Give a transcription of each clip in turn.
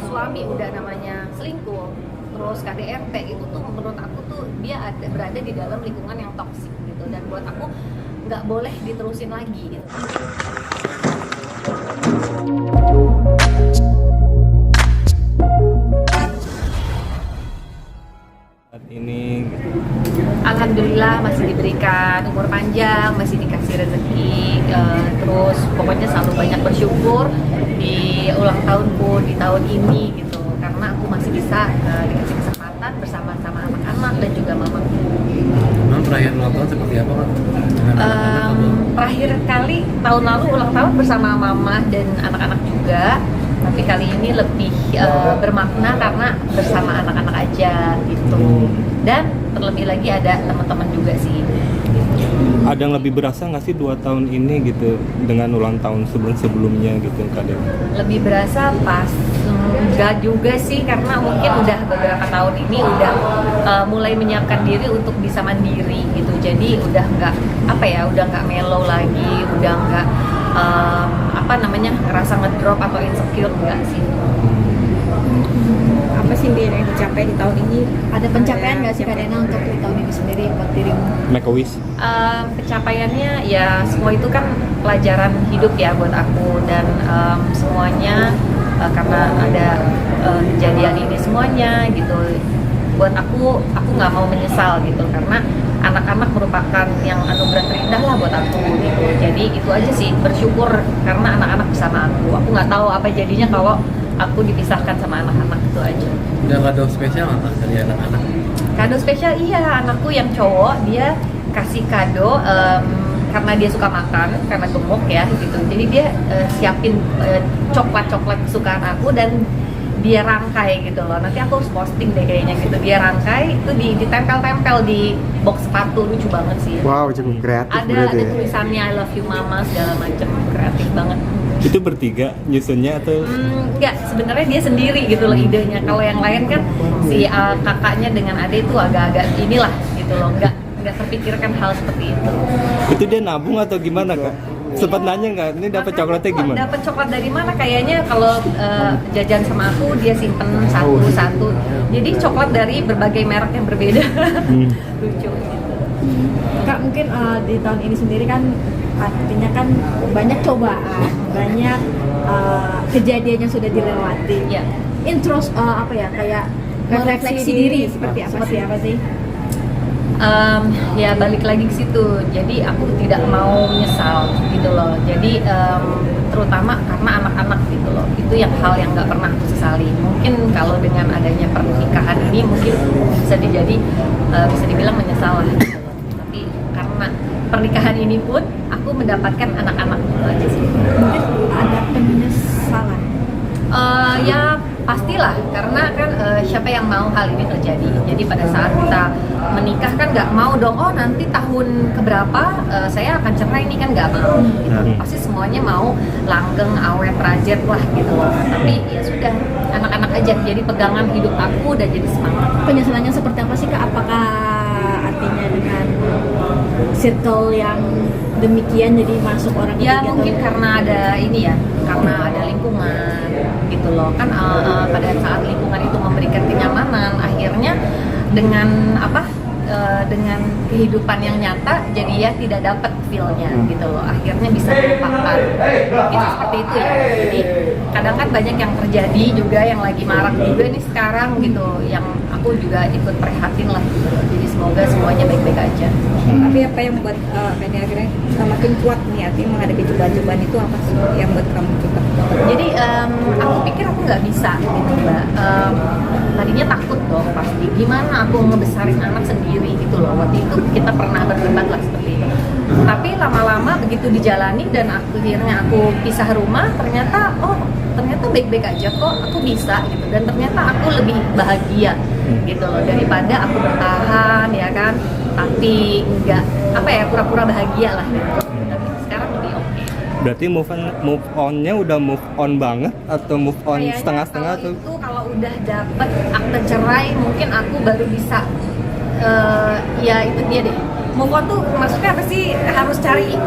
suami udah namanya selingkuh, terus KDRT, itu tuh menurut aku tuh dia berada di dalam lingkungan yang toksik gitu, dan buat aku nggak boleh diterusin lagi gitu. Saat ini Alhamdulillah masih diberikan umur panjang, masih dikasih rezeki, terus pokoknya selalu banyak bersyukur di ulang tahunku di tahun ini gitu, karena aku masih bisa dikasih kesempatan bersama-sama anak-anak dan juga mamaku. Memang perayaan ulang tahun seperti apa kan? Terakhir kali tahun lalu ulang tahun bersama mama dan anak-anak juga, tapi kali ini lebih bermakna karena bersama anak-anak aja gitu, dan terlebih lagi ada teman-teman juga sih. ada yang lebih berasa nggak sih 2 tahun ini gitu dengan ulang tahun sebelumnya gitu kadang? Lebih berasa pas enggak juga sih, karena mungkin udah beberapa tahun ini udah mulai menyiapkan diri untuk bisa mandiri gitu, jadi udah nggak udah nggak mellow lagi, udah nggak ngerasa ngedrop atau insecure, enggak sih. Apa sih yang dicapai di tahun ini? Ada pencapaian nggak sih Kak Dena untuk di tahun ini sendiri buat dirimu? Make a wish. Pencapaiannya ya semua itu kan pelajaran hidup ya buat aku, dan semuanya karena ada kejadian ini semuanya gitu, buat aku nggak mau menyesal gitu, karena anak-anak merupakan yang anugerah terindah lah buat aku gitu. Jadi itu aja sih, bersyukur karena anak-anak bersama aku nggak tahu apa jadinya kalau aku dipisahkan sama anak-anak, itu aja. Ada kado spesial nggak dari anak-anak? Kado spesial, iya, anakku yang cowok dia kasih kado karena dia suka makan, karena gemuk ya gitu, jadi dia siapin coklat-coklat kesukaan aku dan dia rangkai gitu loh. Nanti aku harus posting deh kayaknya gitu, dia rangkai itu ditempel-tempel di box sepatu, lucu banget sih. Wow, cukup kreatif Ada berarti ya. tulisannya I love you mama segala macam, kreatif banget. Itu bertiga nyusunnya atau? Enggak, sebenarnya dia sendiri gitu loh idenya. Kalau yang lain kan si kakaknya dengan ade itu agak-agak inilah gitu loh, nggak terpikirkan hal seperti itu. Itu dia nabung atau gimana Kak? Sempat nanya nggak, ini dapat coklatnya gimana? Dapat coklat dari mana? Kayaknya kalau jajan sama aku dia simpen satu-satu. Jadi coklat dari berbagai merek yang berbeda. Lucu gitu. Kak, mungkin di tahun ini sendiri kan artinya kan banyak cobaan, banyak kejadian yang sudah dilewati. Ya. Kayak refleksi diri seperti apa sih? Ya balik lagi ke situ. Jadi aku tidak mau menyesal gitu loh. Jadi terutama karena anak-anak gitu loh. Itu yang hal yang nggak pernah aku sesali. Mungkin kalau dengan adanya pernikahan ini mungkin bisa dibilang menyesal lah gitu loh. Tapi karena pernikahan ini pun aku mendapatkan anak-anak gitu aja sih. Mungkin ada penyesalan. Ya pastilah, karena kan siapa yang mau hal ini terjadi. Jadi pada saat kita menikah kan nggak mau dong, oh nanti tahun keberapa saya akan cerai, ini kan nggak mau gitu. Pasti semuanya mau langgeng, awet, rajin lah gitu loh. Tapi ya sudah, anak-anak aja jadi pegangan hidup aku dan jadi semangat. Penyesalannya seperti apa sih Kak? Apakah artinya dengan circle yang demikian jadi masuk orang Ya ketiga mungkin atau- karena ada ini ya, karena ada lingkungan gitu loh kan, pada saat lingkungan itu memberikan kenyamanan, akhirnya dengan dengan kehidupan yang nyata jadi ya tidak dapat feel-nya gitu loh, akhirnya bisa melupakan gitu, seperti itu ya. Jadi kadang kan banyak yang terjadi juga yang lagi marak juga nih sekarang gitu, yang aku juga ikut prihatin lah gitu. Jadi semoga semuanya baik-baik aja. Tapi apa yang membuat Kak Dena akhirnya makin kuat nih hati menghadapi cobaan-cobaan itu, apa sih yang buat kamu tetap? Jadi aku pikir aku nggak bisa gitu Mbak. Tadinya takut dong pasti, gimana aku ngebesarin anak sendiri gitu loh. Waktu itu kita pernah berdebat lah seperti itu. Tapi lama-lama begitu dijalani dan akhirnya aku pisah rumah, ternyata baik-baik aja kok, aku bisa gitu. Dan ternyata aku lebih bahagia gitu loh, daripada aku bertahan ya kan, tapi nggak pura-pura bahagia lah gitu. Tapi sekarang lebih oke. Berarti move on-nya udah move on banget atau move on Kayaknya setengah-setengah kalau tuh? itu kalau udah dapet akte cerai mungkin aku baru bisa ya itu dia deh, move on tuh maksudnya apa sih?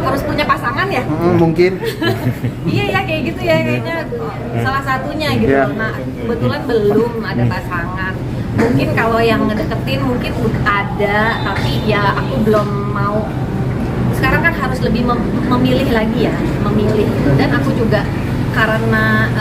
Harus punya pasangan ya? Mungkin. Iya ya kayak gitu ya kayaknya salah satunya gitu. Iya. Nah kebetulan belum ada pasangan. Mungkin kalau yang ngedeketin mungkin udah ada, tapi ya aku belum mau. Sekarang kan harus lebih memilih lagi ya, memilih gitu. Dan aku juga karena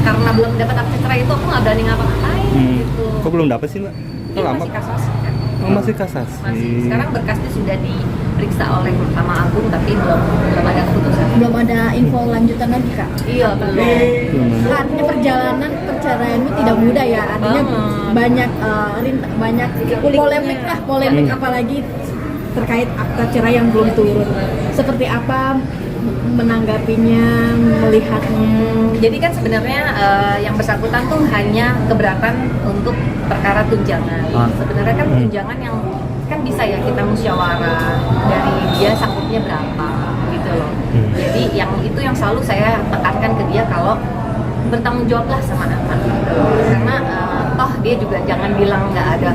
karena belum dapat akte cerai itu aku nggak berani ngapa-ngapain gitu. Kok belum dapet sih mbak? Ini Kok lama? masih kasasi kan? Oh, masih kasasi. Masih. Sekarang berkasnya sudah diperiksa oleh Mahkamah Agung tapi belum ada keputusan. Belum ada info lanjutan lagi kak. Iya belum. Belum. Artinya perjalanan perceraianmu tidak mudah ya. Artinya Banget. banyak polemik apalagi terkait akta cerai yang belum turun. Seperti apa menanggapinya, melihatnya? Jadi kan sebenarnya yang bersangkutan tuh hanya keberatan untuk perkara tunjangan. Sebenarnya kan tunjangan yang kan bisa ya kita musyawarah dari dia sanggupnya berapa gitu loh. Jadi yang itu yang selalu saya tekankan ke dia kalau bertanggung jawablah sama anak gitu. Karena toh dia juga jangan bilang nggak ada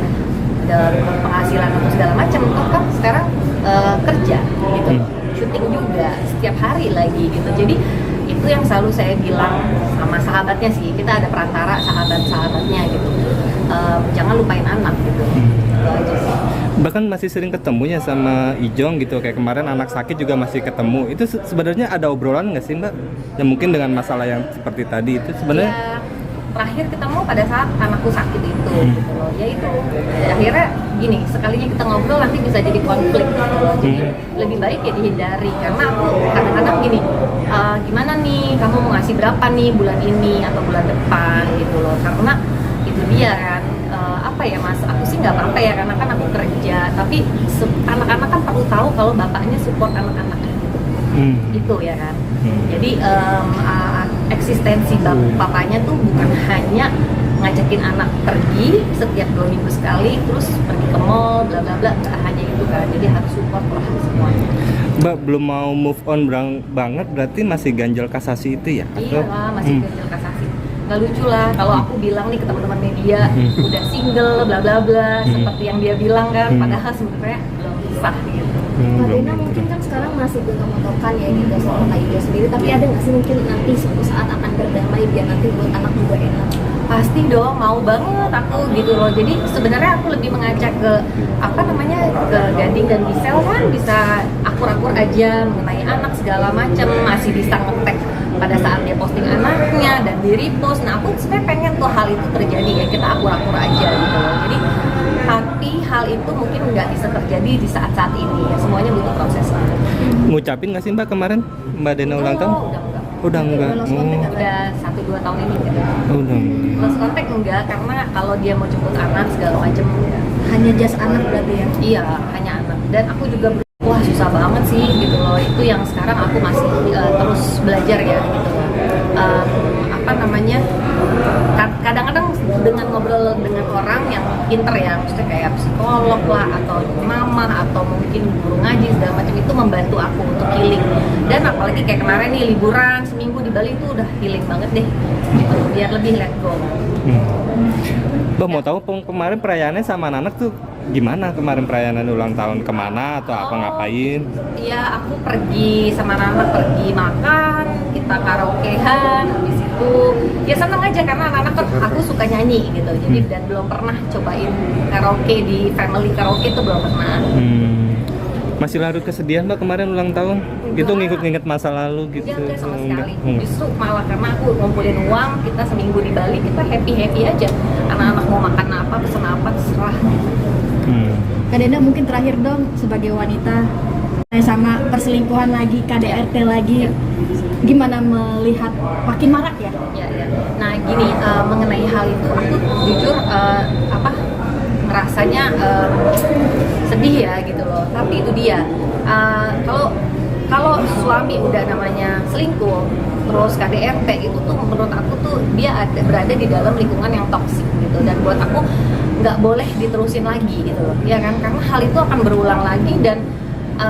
penghasilan atau segala macam. Toh kan sekarang kerja gitu. Syuting juga setiap hari lagi gitu. Jadi itu yang selalu saya bilang sama sahabatnya sih, kita ada perantara sahabat-sahabatnya gitu. Jangan lupain anak gitu. Itu aja sih. Bahkan masih sering ketemunya sama Ijong gitu, kayak kemarin anak sakit juga masih ketemu. Itu sebenarnya ada obrolan nggak sih mbak? Yang mungkin dengan masalah yang seperti tadi itu sebenarnya? Ya, terakhir ketemu pada saat anakku sakit itu gitu loh. Ya itu akhirnya gini, sekalinya kita ngobrol nanti bisa jadi konflik gitu loh. Jadi lebih baik ya dihindari karena aku kadang-kadang gini, gimana nih kamu mau ngasih berapa nih bulan ini atau bulan depan gitu loh. Karena itu dia kan apa ya mas, aku sih nggak apa-apa ya karena kan aku kerja, tapi anak-anak kan perlu tahu kalau bapaknya support anak-anaknya gitu. Itu ya kan. Jadi eksistensi papanya tuh bukan hanya ngajakin anak pergi setiap 2 minggu sekali terus pergi ke mall bla bla bla, nggak hanya itu kan. Jadi harus support lah semuanya. Mbak belum mau move on banget berarti masih ganjel kasasi itu ya? Iya lah, masih ganjil kasasi. Nggak lucu lah kalau aku bilang nih ke teman-teman media udah single bla bla bla seperti yang dia bilang kan, padahal sebenarnya belum sah gitu. Mbak Dena mungkin kan sekarang masih gontok-gontokan ya gitu soal Kak Ida sendiri, tapi ada nggak sih mungkin nanti suatu saat akan berdamai biar nanti buat anak juga enak? Pasti dong, mau banget aku gitu loh. Jadi sebenarnya aku lebih mengajak ke ke Gading dan Gisel kan bisa akur-akur aja mengenai anak segala macam, masih bisa nge-tag pada saat dia posting anaknya dan di repost. Nah aku sebenarnya pengen tuh hal itu terjadi ya, kita akur-akur aja gitu loh. Jadi tapi hal itu mungkin nggak bisa terjadi di saat-saat ini ya, semuanya butuh proses lah. Ngucapin nggak sih mbak kemarin Mbak Dena ulang tahun? Udah enggak. Udah 1-2 tahun ini gitu. udah. Lost contact enggak, karena kalau dia mau jemput anak segala macem Hanya just anak berarti ya? iya, hanya anak. Dan aku juga wah susah banget sih gitu loh. Itu yang sekarang aku masih terus belajar ya gitu loh. Kadang-kadang dengan ngobrol dengan orang yang pinter ya, maksudnya kayak psikolog lah atau mama atau mungkin guru ngaji segala macam, itu membantu aku untuk healing. Dan apalagi kayak kemarin nih liburan seminggu di Bali itu udah healing banget deh gitu, biar lebih let go. Mbak mau tahu kemarin perayaannya sama anak tuh gimana? Kemarin perayaan ulang tahun kemana atau apa ngapain? Iya, aku pergi sama anak pergi makan, kita karaokean, habis itu ya seneng aja karena anak-anak kan aku suka nyanyi gitu. Jadi dan belum pernah cobain karaoke di family karaoke itu belum pernah. Masih larut kesedihan mbak kemarin ulang tahun? Gitu nginget-nginget masa lalu gitu? Enggak sama sekali. Enggak. Justru malah karena aku ngumpulin uang, kita seminggu di Bali, kita happy-happy aja. Anak-anak mau makan apa, pesen apa, terserah. Kak Dena mungkin terakhir dong sebagai wanita sama perselingkuhan lagi, KDRT lagi, gimana melihat makin marak ya? Ya. Nah gini, mengenai hal itu aku jujur ngerasanya sedih ya gitu loh. Tapi itu dia, kalau suami udah namanya selingkuh, terus KDRT itu tuh menurut aku tuh dia berada di dalam lingkungan yang toksik gitu. Dan buat aku nggak boleh diterusin lagi gitu loh, ya kan? Karena hal itu akan berulang lagi dan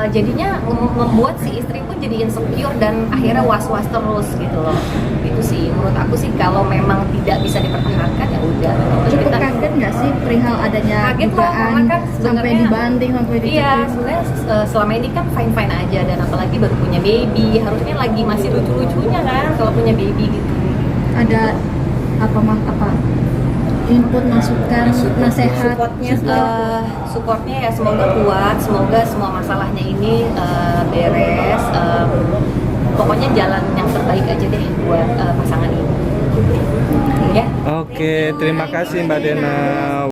jadinya membuat si istri pun jadi insecure dan akhirnya was-was terus gitu loh. Itu sih menurut aku aku sih kalau memang tidak bisa dipertahankan ya udah. Cukup Kita- kaget nggak sih perihal adanya Kaget lah, dugaan karena kan sampai sebenarnya- dibanting sampai Iya, dicekik? sebenarnya selama ini kan fine-fine aja, dan apalagi baru punya baby, harusnya lagi masih lucu-lucunya kan kalau punya baby gitu. Ada apa input masukan nasihat Supportnya Supportnya ya semoga kuat, semoga semua masalahnya ini beres. Pokoknya jalan yang terbaik aja deh buat pasangan ini. Ya. Oke, terima kasih Mbak Dena.